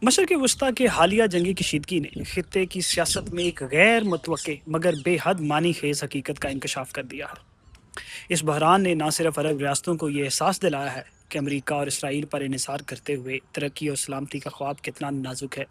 مشرق وسطیٰ کے حالیہ جنگی کشیدگی نے خطے کی سیاست میں ایک غیر متوقع مگر بے حد معنی خیز حقیقت کا انکشاف کر دیا ہے۔ اس بحران نے نہ صرف عرب ریاستوں کو یہ احساس دلایا ہے کہ امریکہ اور اسرائیل پر انحصار کرتے ہوئے ترقی اور سلامتی کا خواب کتنا نازک ہے،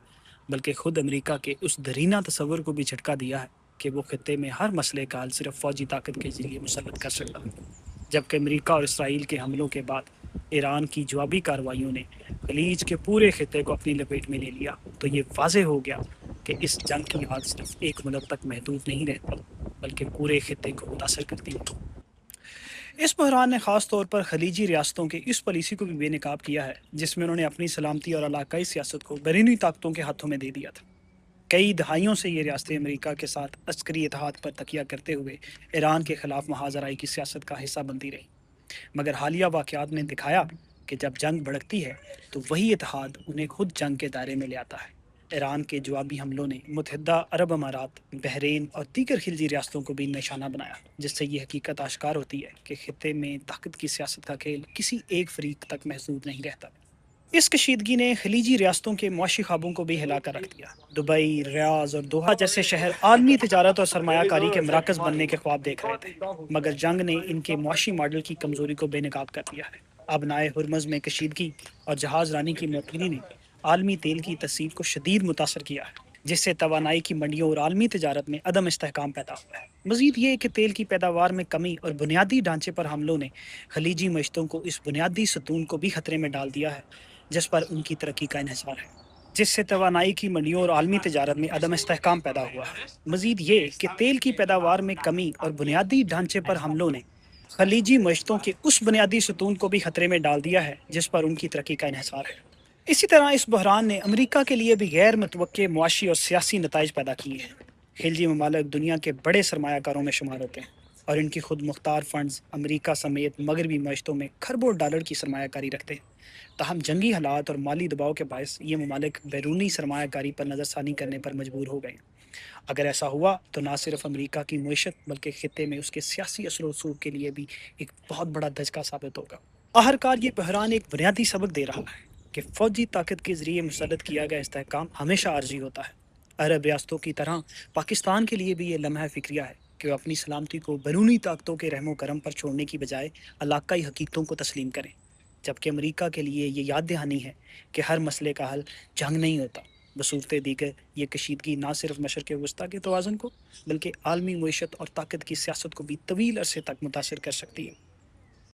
بلکہ خود امریکہ کے اس درینہ تصور کو بھی جھٹکا دیا ہے کہ وہ خطے میں ہر مسئلے کا حل صرف فوجی طاقت کے ذریعے مسلط کر سکتا ہے۔ جبکہ امریکہ اور اسرائیل کے حملوں کے بعد ایران کی جوابی کارروائیوں نے خلیج کے پورے خطے کو اپنی لپیٹ میں لے لیا، تو یہ واضح ہو گیا کہ اس جنگ کی آگ صرف ایک ملک تک محدود نہیں رہتی بلکہ پورے خطے کو متاثر کرتی ہے۔ اس بحران نے خاص طور پر خلیجی ریاستوں کے اس پالیسی کو بھی بے نقاب کیا ہے جس میں انہوں نے اپنی سلامتی اور علاقائی سیاست کو بیرونی طاقتوں کے ہاتھوں میں دے دیا تھا۔ کئی دہائیوں سے یہ ریاستیں امریکہ کے ساتھ عسکری اتحاد پر تکیہ کرتے ہوئے ایران کے خلاف محاذ آرائی کی سیاست کا حصہ بنتی رہی، مگر حالیہ واقعات نے دکھایا کہ جب جنگ بھڑکتی ہے تو وہی اتحاد انہیں خود جنگ کے دائرے میں لے آتا ہے۔ ایران کے جوابی حملوں نے متحدہ عرب امارات، بحرین اور دیگر خلیجی ریاستوں کو بھی نشانہ بنایا، جس سے یہ حقیقت آشکار ہوتی ہے کہ خطے میں طاقت کی سیاست کا کھیل کسی ایک فریق تک محدود نہیں رہتا۔ اس کشیدگی نے خلیجی ریاستوں کے معاشی خوابوں کو بھی ہلا کر رکھ دیا۔ دبئی، ریاض اور دوحہ جیسے شہر عالمی تجارت اور سرمایہ کاری کے مراکز بننے کے خواب دیکھ رہے تھے، مگر جنگ نے ان کے معاشی ماڈل کی کمزوری کو بے نقاب کر دیا ہے۔ ابنائے ہرمز میں کشیدگی اور جہاز رانی کی معطلی نے عالمی تیل کی تصدیر کو شدید متاثر کیا ہے، جس سے توانائی کی منڈیوں اور عالمی تجارت میں عدم استحکام پیدا ہوا ہے۔ مزید یہ کہ تیل کی پیداوار میں کمی اور بنیادی ڈھانچے پر حملوں نے خلیجی معیشتوں کو اس بنیادی ستون کو بھی خطرے میں ڈال دیا ہے جس پر ان کی ترقی کا انحصار ہے، جس سے توانائی کی منڈیوں اور عالمی تجارت میں عدم استحکام پیدا ہوا ہے۔ مزید یہ کہ تیل کی پیداوار میں کمی اور بنیادی ڈھانچے پر حملوں نے خلیجی معیشتوں کے اس بنیادی ستون کو بھی خطرے میں ڈال دیا ہے جس پر ان کی ترقی کا انحصار ہے۔ اسی طرح اس بحران نے امریکہ کے لیے بھی غیر متوقع معاشی اور سیاسی نتائج پیدا کیے ہیں۔ خلیجی ممالک دنیا کے بڑے سرمایہ کاروں میں شمار ہوتے ہیں اور ان کی خود مختار فنڈز امریکہ سمیت مغربی معیشتوں میں کھربوں ڈالر کی سرمایہ کاری رکھتے ہیں۔ تاہم جنگی حالات اور مالی دباؤ کے باعث یہ ممالک بیرونی سرمایہ کاری پر نظر ثانی کرنے پر مجبور ہو گئے۔ اگر ایسا ہوا تو نہ صرف امریکہ کی معیشت بلکہ خطے میں اس کے سیاسی اثر و رسوخ کے لیے بھی ایک بہت بڑا دھچکا ثابت ہوگا۔ آخرکار یہ بحران ایک بنیادی سبق دے رہا ہے کہ فوجی طاقت کے ذریعے مسلط کیا گیا استحکام ہمیشہ عارضی ہوتا ہے۔ عرب ریاستوں کی طرح پاکستان کے لیے بھی یہ لمحہ فکریہ ہے کہ وہ اپنی سلامتی کو بیرونی طاقتوں کے رحم و کرم پر چھوڑنے کی بجائے علاقائی حقیقتوں کو تسلیم کریں، جبکہ امریکہ کے لیے یہ یاد دہانی ہے کہ ہر مسئلے کا حل جنگ نہیں ہوتا۔ بصورت دیگر یہ کشیدگی نہ صرف مشرق وسطیٰ کے توازن کو بلکہ عالمی معیشت اور طاقت کی سیاست کو بھی طویل عرصے تک متاثر کر سکتی ہے۔